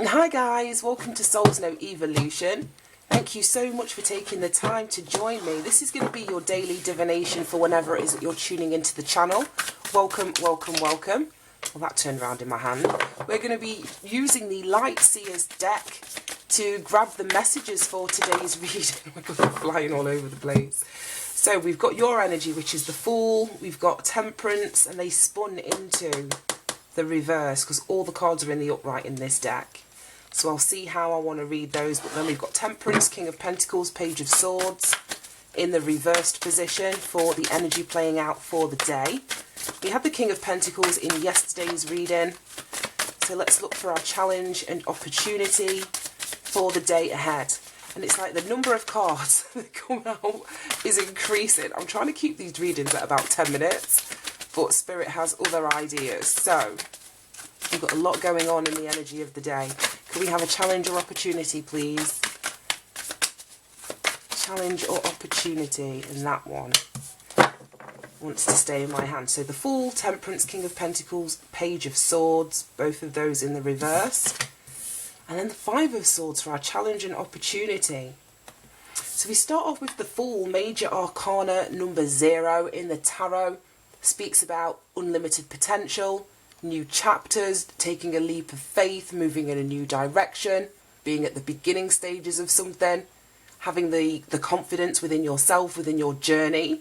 Hi guys, welcome to Soul's No Evolution. Thank you so much for taking the time to join me. This is going to be your daily divination for whenever it is that you're tuning into the channel. Welcome, welcome, welcome. Well, that turned around in my hand. We're going to be using the Light Seers deck to grab the messages for today's reading. We're flying all over the place. So we've got your energy, which is the Fool. We've got Temperance, and they spun into the reverse because all the cards are in the upright in this deck. So I'll see how I want to read those. But then we've got Temperance, King of Pentacles, Page of Swords in the reversed position for the energy playing out for the day. We had the King of Pentacles in yesterday's reading. So let's look for our challenge and opportunity for the day ahead. And it's like the number of cards that come out is increasing. I'm trying to keep these readings at about 10 minutes, but Spirit has other ideas. So we've got a lot going on in the energy of the day. Can we have a challenge or opportunity, please? Challenge or opportunity, and that one wants to stay in my hand. So the Fool, Temperance, King of Pentacles, Page of Swords, both of those in the reverse. And then the Five of Swords for our challenge and opportunity. So we start off with the Fool, Major Arcana number 0 in the Tarot. Speaks about unlimited potential, new chapters, taking a leap of faith, moving in a new direction, being at the beginning stages of something, having the confidence within yourself, within your journey,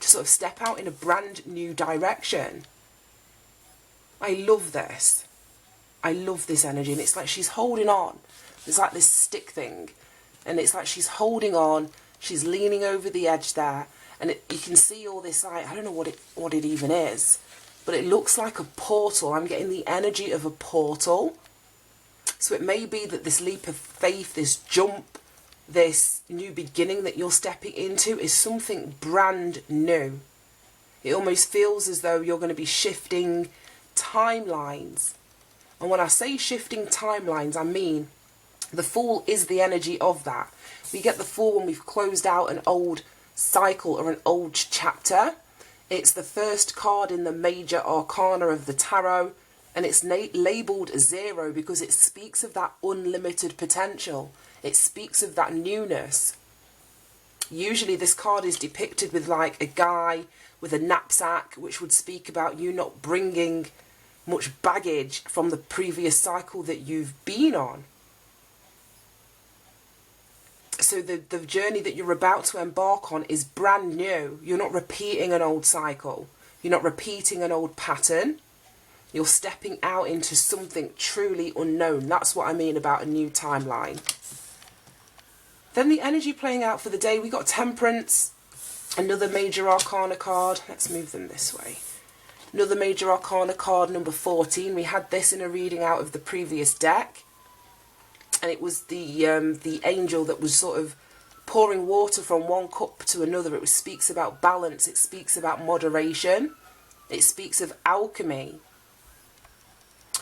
to sort of step out in a brand new direction. I love this. I love this energy, and it's like she's holding on. There's like this stick thing, and it's like she's holding on, she's leaning over the edge there, and you can see all this, like, I don't know what it even is, but it looks like a portal. I'm getting the energy of a portal. So it may be that this leap of faith, this jump, this new beginning that you're stepping into is something brand new. It almost feels as though you're going to be shifting timelines. And when I say shifting timelines, I mean the Fool is the energy of that. We get the Fool when we've closed out an old cycle or an old chapter. It's the first card in the Major Arcana of the Tarot, and it's labelled 0 because it speaks of that unlimited potential. It speaks of that newness. Usually this card is depicted with like a guy with a knapsack, which would speak about you not bringing much baggage from the previous cycle that you've been on. So the journey that you're about to embark on is brand new. You're not repeating an old cycle. You're not repeating an old pattern. You're stepping out into something truly unknown. That's what I mean about a new timeline. Then the energy playing out for the day, we got Temperance, another Major Arcana card. Let's move them this way. Another Major Arcana card, number 14. We had this in a reading out of the previous deck. And it was the angel that was sort of pouring water from one cup to another. It speaks about balance. It speaks about moderation. It speaks of alchemy.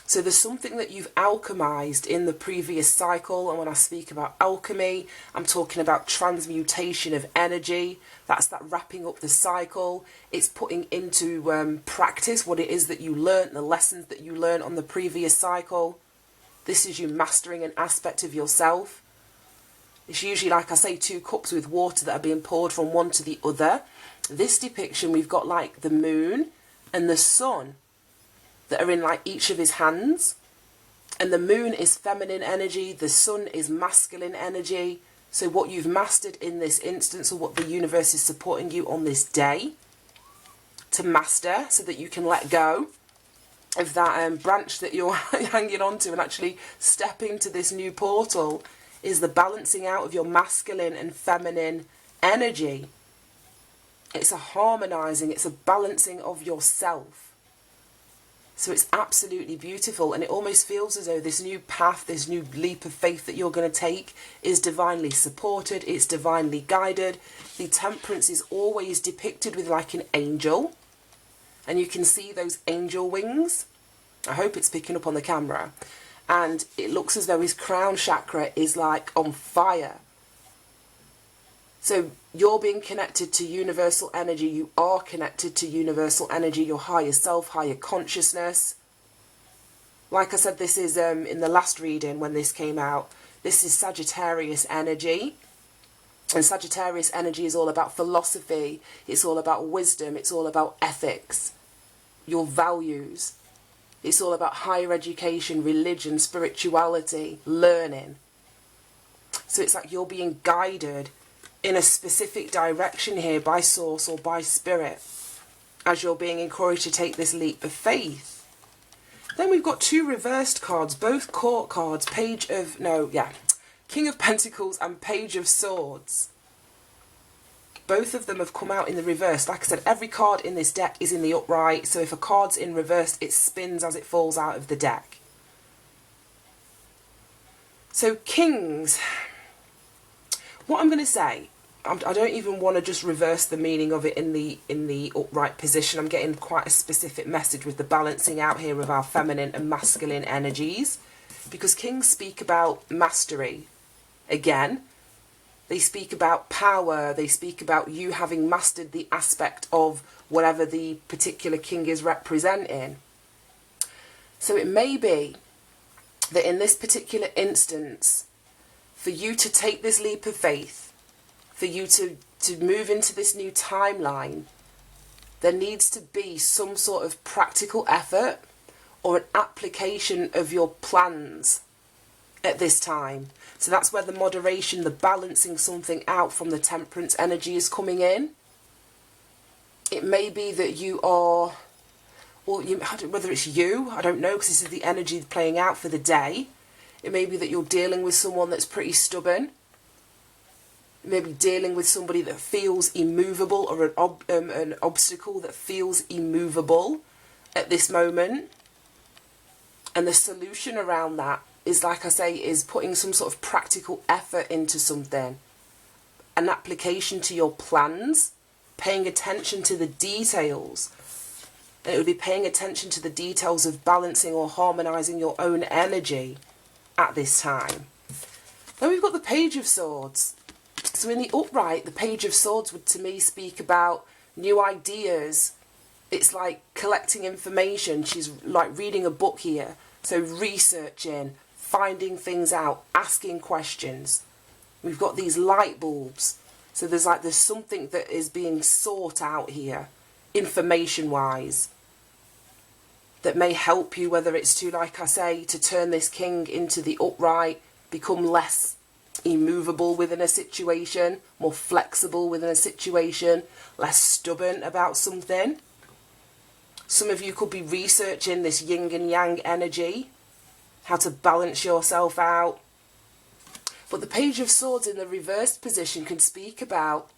So there's something that you've alchemized in the previous cycle. And when I speak about alchemy, I'm talking about transmutation of energy. That's that wrapping up the cycle. It's putting into practice what it is that you learnt, the lessons that you learned on the previous cycle. This is you mastering an aspect of yourself. It's usually, like I say, 2 cups with water that are being poured from one to the other. This depiction, we've got like the moon and the sun that are in like each of his hands. And the moon is feminine energy. The sun is masculine energy. So what you've mastered in this instance, or what the universe is supporting you on this day to master, so that you can let go of that branch that you're hanging on to and actually step into this new portal, is the balancing out of your masculine and feminine energy. It's a harmonizing, it's a balancing of yourself. So it's absolutely beautiful, and it almost feels as though this new path, this new leap of faith that you're going to take is divinely supported, it's divinely guided. The Temperance is always depicted with like an angel, and you can see those angel wings. I hope it's picking up on the camera. And it looks as though his crown chakra is like on fire. So you're being connected to universal energy. You are connected to universal energy, your higher self, higher consciousness. Like I said, this is in the last reading when this came out, this is Sagittarius energy. And Sagittarius energy is all about philosophy, it's all about wisdom, it's all about ethics, your values. It's all about higher education, religion, spirituality, learning. So it's like you're being guided in a specific direction here by source or by spirit as you're being encouraged to take this leap of faith. Then we've got two reversed cards, both court cards, King of Pentacles and Page of Swords. Both of them have come out in the reverse. Like I said, every card in this deck is in the upright. So if a card's in reverse, it spins as it falls out of the deck. So Kings, what I'm going to say, I don't even want to just reverse the meaning of it in the upright position. I'm getting quite a specific message with the balancing out here of our feminine and masculine energies. Because Kings speak about mastery. Again, they speak about power, they speak about you having mastered the aspect of whatever the particular king is representing. So it may be that in this particular instance, for you to take this leap of faith, for you to move into this new timeline, there needs to be some sort of practical effort or an application of your plans at this time. So that's where the moderation, the balancing something out from the temperance energy is coming in. It may be that you are, whether it's you, I don't know, because this is the energy playing out for the day. It may be that you're dealing with someone that's pretty stubborn. You may be dealing with somebody that feels immovable, or an obstacle that feels immovable at this moment. And the solution around that is, like I say, is putting some sort of practical effort into something. An application to your plans, paying attention to the details. And it would be paying attention to the details of balancing or harmonizing your own energy at this time. Then we've got the Page of Swords. So in the upright, the Page of Swords would to me speak about new ideas. It's like collecting information. She's like reading a book here. So researching, finding things out, asking questions. We've got these light bulbs. So there's something that is being sought out here, information-wise, that may help you, whether it's to, like I say, to turn this king into the upright, become less immovable within a situation, more flexible within a situation, less stubborn about something. Some of you could be researching this yin and yang energy, how to balance yourself out. But the Page of Swords in the reversed position can speak about,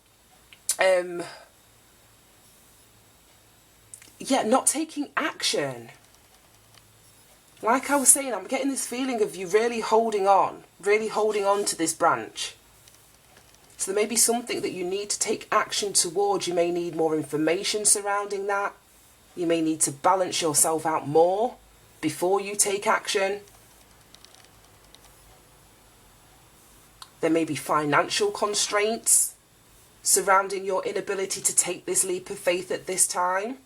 not taking action. Like I was saying, I'm getting this feeling of you really holding on to this branch. So there may be something that you need to take action towards. You may need more information surrounding that. You may need to balance yourself out more before you take action. There may be financial constraints surrounding your inability to take this leap of faith at this time.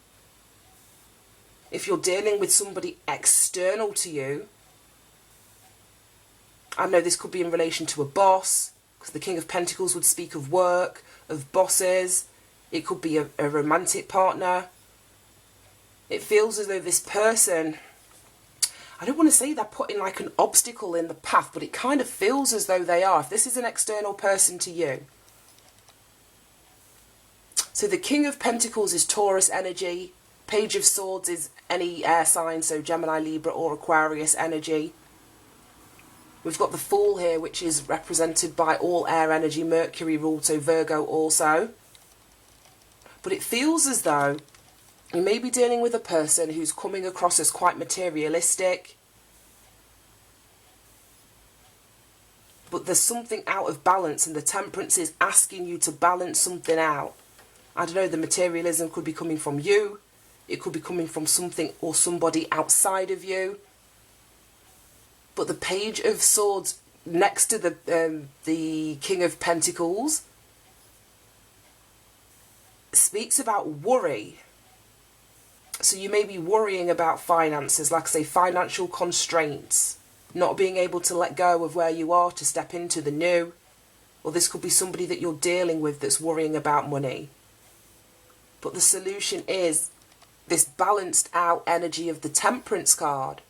If you're dealing with somebody external to you, I know this could be in relation to a boss, because the King of Pentacles would speak of work, of bosses. It could be a romantic partner. It feels as though this person, I don't want to say they're putting like an obstacle in the path, but it kind of feels as though they are, if this is an external person to you. So the King of Pentacles is Taurus energy. Page of Swords is any air sign, so Gemini, Libra or Aquarius energy. We've got the Fool here, which is represented by all air energy, Mercury ruled, so Virgo also. But it feels as though you may be dealing with a person who's coming across as quite materialistic. But there's something out of balance, and the Temperance is asking you to balance something out. I don't know, the materialism could be coming from you. It could be coming from something or somebody outside of you. But the Page of Swords next to the King of Pentacles speaks about worry. So you may be worrying about finances, like I say, financial constraints, not being able to let go of where you are to step into the new. Or this could be somebody that you're dealing with that's worrying about money. But the solution is this balanced out energy of the Temperance card.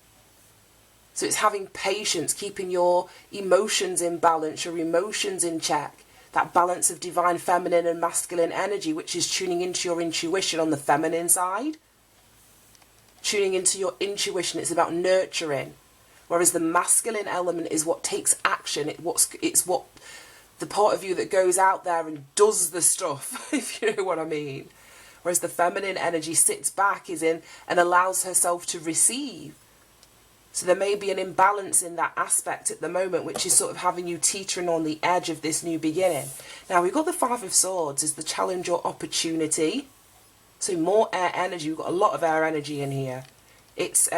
So it's having patience, keeping your emotions in balance, your emotions in check. That balance of divine feminine and masculine energy, which is tuning into your intuition on the feminine side. Tuning into your intuition, it's about nurturing. Whereas the masculine element is what takes action. It's what the part of you that goes out there and does the stuff, if you know what I mean. Whereas the feminine energy sits back, is in, and allows herself to receive. So there may be an imbalance in that aspect at the moment, which is sort of having you teetering on the edge of this new beginning. Now, we've got the Five of Swords as the challenge or opportunity. So more air energy. We've got a lot of air energy in here. It's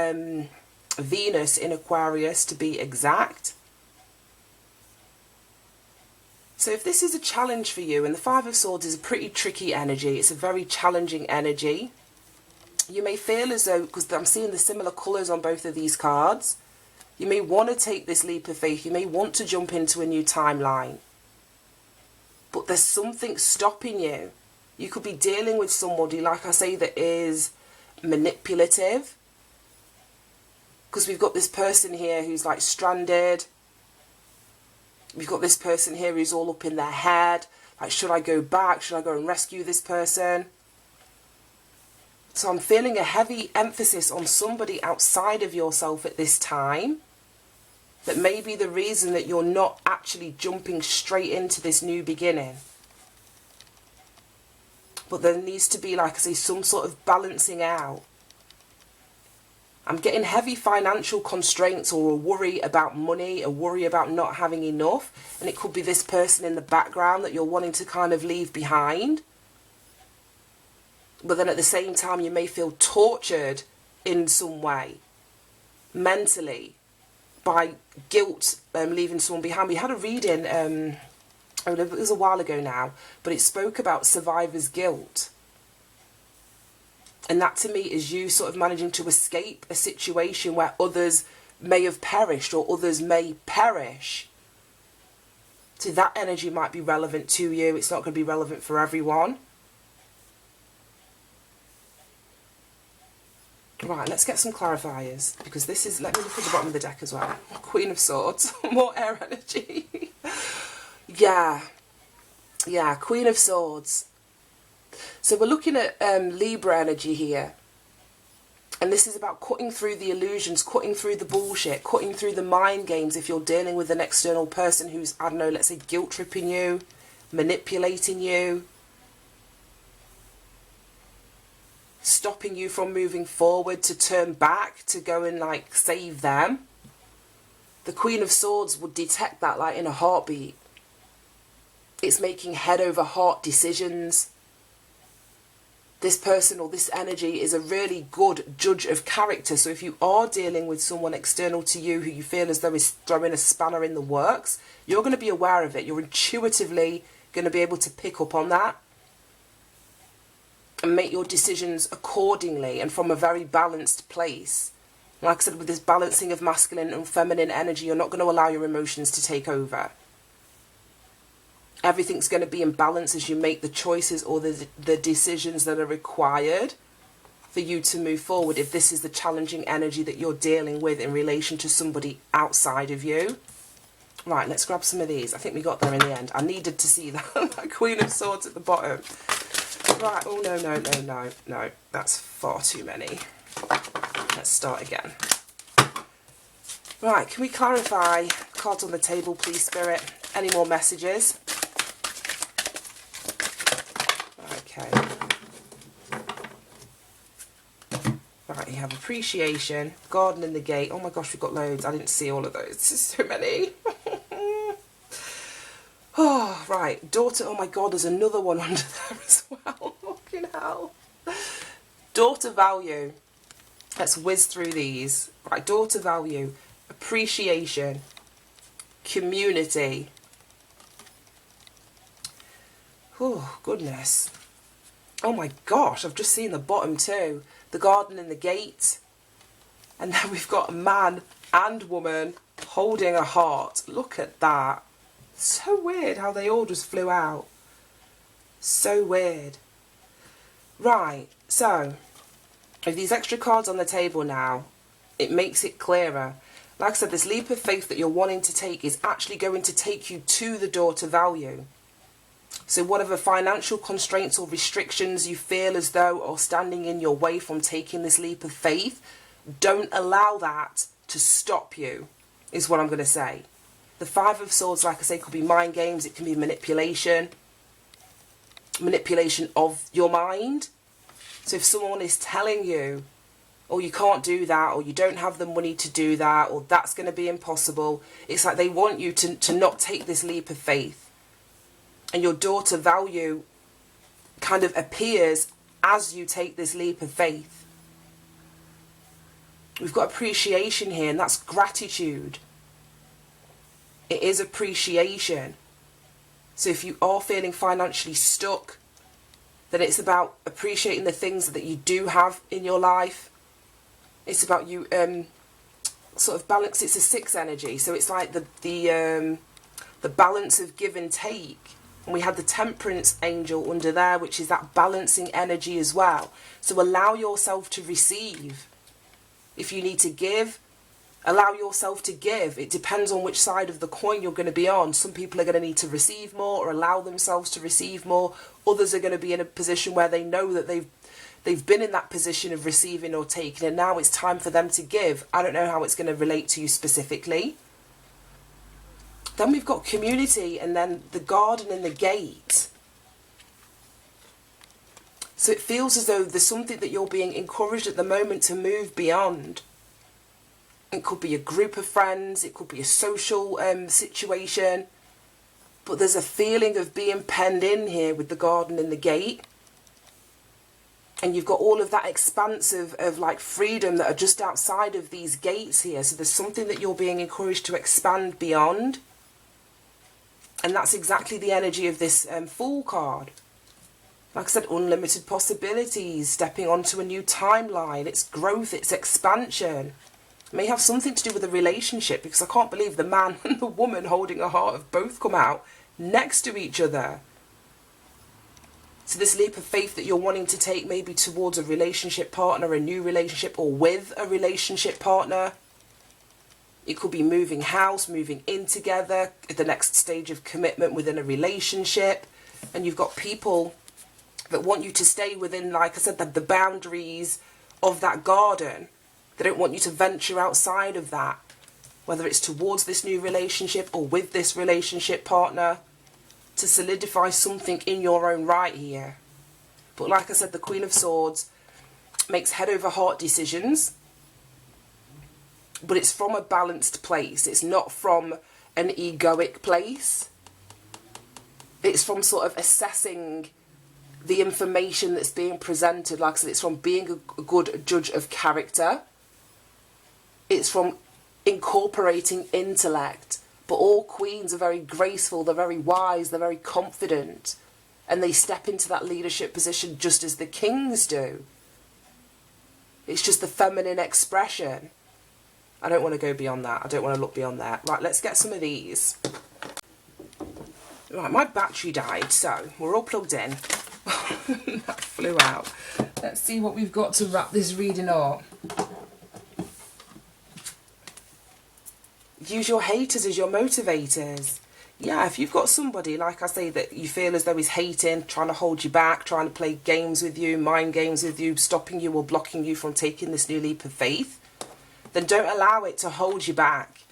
Venus in Aquarius, to be exact. So if this is a challenge for you, and the Five of Swords is a pretty tricky energy, it's a very challenging energy. You may feel as though, because I'm seeing the similar colours on both of these cards, you may want to take this leap of faith. You may want to jump into a new timeline. But there's something stopping you. You could be dealing with somebody, like I say, that is manipulative. Because we've got this person here who's like stranded. We've got this person here who's all up in their head. Like, should I go back? Should I go and rescue this person? So I'm feeling a heavy emphasis on somebody outside of yourself at this time. That may be the reason that you're not actually jumping straight into this new beginning. But there needs to be, like I say, some sort of balancing out. I'm getting heavy financial constraints or a worry about money, a worry about not having enough. And it could be this person in the background that you're wanting to kind of leave behind. But then at the same time, you may feel tortured in some way, mentally, by guilt, leaving someone behind. We had a reading, it was a while ago now, but it spoke about survivor's guilt. And that to me is you sort of managing to escape a situation where others may have perished or others may perish. So that energy might be relevant to you. It's not going to be relevant for everyone. Right, let's get some clarifiers, because this is, let me look at the bottom of the deck as well. Queen of Swords, more air energy. Yeah, Queen of Swords. So we're looking at Libra energy here. And this is about cutting through the illusions, cutting through the bullshit, cutting through the mind games if you're dealing with an external person who's, I don't know, let's say guilt tripping you, manipulating you, stopping you from moving forward, to turn back, to go and like save them. The Queen of Swords would detect that like in a heartbeat. It's making head over heart decisions. This person or this energy is a really good judge of character. So if you are dealing with someone external to you who you feel as though is throwing a spanner in the works, you're going to be aware of it. You're intuitively going to be able to pick up on that and make your decisions accordingly and from a very balanced place. Like I said, with this balancing of masculine and feminine energy, you're not going to allow your emotions to take over. Everything's going to be in balance as you make the choices or the decisions that are required for you to move forward, if this is the challenging energy that you're dealing with in relation to somebody outside of you. Right, let's grab some of these. I think we got there in the end. I needed to see that Queen of Swords at the bottom. Right, oh no, that's far too many. Let's start again. Right, can we clarify cards on the table, please, Spirit? Any more messages? Okay. Right, you have appreciation, garden in the gate. Oh my gosh, we've got loads. I didn't see all of those. There's so many. Oh, right. Daughter, oh my God, there's another one under there as well. Fucking hell. Daughter value. Let's whiz through these. Right, daughter value, appreciation, community. Oh, goodness. Oh my gosh, I've just seen the bottom too. The garden and the gate. And then we've got a man and woman holding a heart. Look at that. So weird how they all just flew out. So weird. Right, so with these extra cards on the table now, it makes it clearer. Like I said, this leap of faith that you're wanting to take is actually going to take you to the door to value. So whatever financial constraints or restrictions you feel as though are standing in your way from taking this leap of faith, don't allow that to stop you, is what I'm going to say. The Five of Swords, like I say, could be mind games. It can be manipulation of your mind. So if someone is telling you, oh, you can't do that, or you don't have the money to do that, or that's going to be impossible, it's like they want you to not take this leap of faith. And your door to value kind of appears as you take this leap of faith. We've got appreciation here, and that's gratitude. It is appreciation. So if you are feeling financially stuck, then it's about appreciating the things that you do have in your life. It's about you sort of balance. It's a 6 energy, so it's like the balance of give and take. And we had the Temperance angel under there, which is that balancing energy as well. So allow yourself to receive. If you need to give, allow yourself to give. It depends on which side of the coin you're going to be on. Some people are going to need to receive more or allow themselves to receive more. Others are going to be in a position where they know that they've been in that position of receiving or taking, and now it's time for them to give. I don't know how it's going to relate to you specifically. Then we've got community, and then the garden and the gate. So it feels as though there's something that you're being encouraged at the moment to move beyond. It could be a group of friends, it could be a social situation, but there's a feeling of being penned in here with the garden and the gate. And you've got all of that expanse of like freedom that are just outside of these gates here. So there's something that you're being encouraged to expand beyond. And that's exactly the energy of this Fool card. Like I said, unlimited possibilities, stepping onto a new timeline. It's growth, it's expansion. It may have something to do with a relationship, because I can't believe the man and the woman holding a heart have both come out next to each other. So this leap of faith that you're wanting to take maybe towards a relationship partner, a new relationship, or with a relationship partner. It could be moving house, moving in together, the next stage of commitment within a relationship. And you've got people that want you to stay within, like I said, the boundaries of that garden. They don't want you to venture outside of that, whether it's towards this new relationship or with this relationship partner, to solidify something in your own right here. But like I said, the Queen of Swords makes head over heart decisions, but it's from a balanced place. It's not from an egoic place. It's from sort of assessing the information that's being presented. Like I said, it's from being a good judge of character. It's from incorporating intellect. But all queens are very graceful, they're very wise, they're very confident. And they step into that leadership position just as the kings do. It's just the feminine expression. I don't want to go beyond that. I don't want to look beyond that. Right, let's get some of these. Right, my battery died, so we're all plugged in. That flew out. Let's see what we've got to wrap this reading up. Use your haters as your motivators. Yeah, if you've got somebody, like I say, that you feel as though he's hating, trying to hold you back, trying to play games with you, mind games with you, stopping you or blocking you from taking this new leap of faith, then don't allow it to hold you back.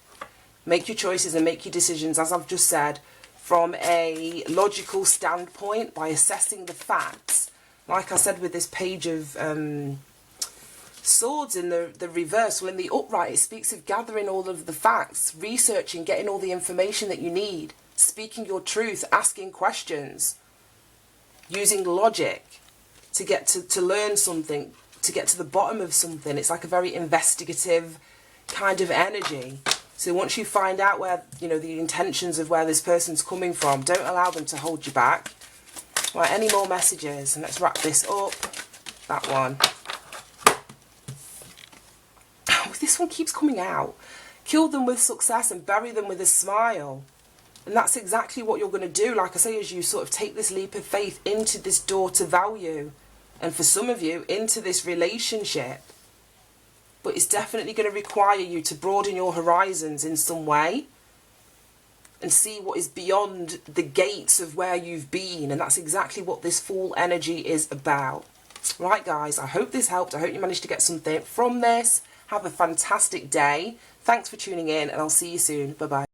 Make your choices and make your decisions, as I've just said, from a logical standpoint, by assessing the facts. Like I said with this page of Swords in the reverse, well, in the upright it speaks of gathering all of the facts, researching, getting all the information that you need, speaking your truth, asking questions, using logic to get to learn something, to get to the bottom of something. It's like a very investigative kind of energy. So once you find out where, you know, the intentions of where this person's coming from, don't allow them to hold you back. Right, any more messages? And let's wrap this up. That one. Oh, this one keeps coming out. Kill them with success and bury them with a smile. And that's exactly what you're going to do, like I say, as you sort of take this leap of faith into this door to value. And for some of you, into this relationship. But it's definitely going to require you to broaden your horizons in some way. And see what is beyond the gates of where you've been. And that's exactly what this Fool energy is about. Right, guys, I hope this helped. I hope you managed to get something from this. Have a fantastic day. Thanks for tuning in, and I'll see you soon. Bye-bye.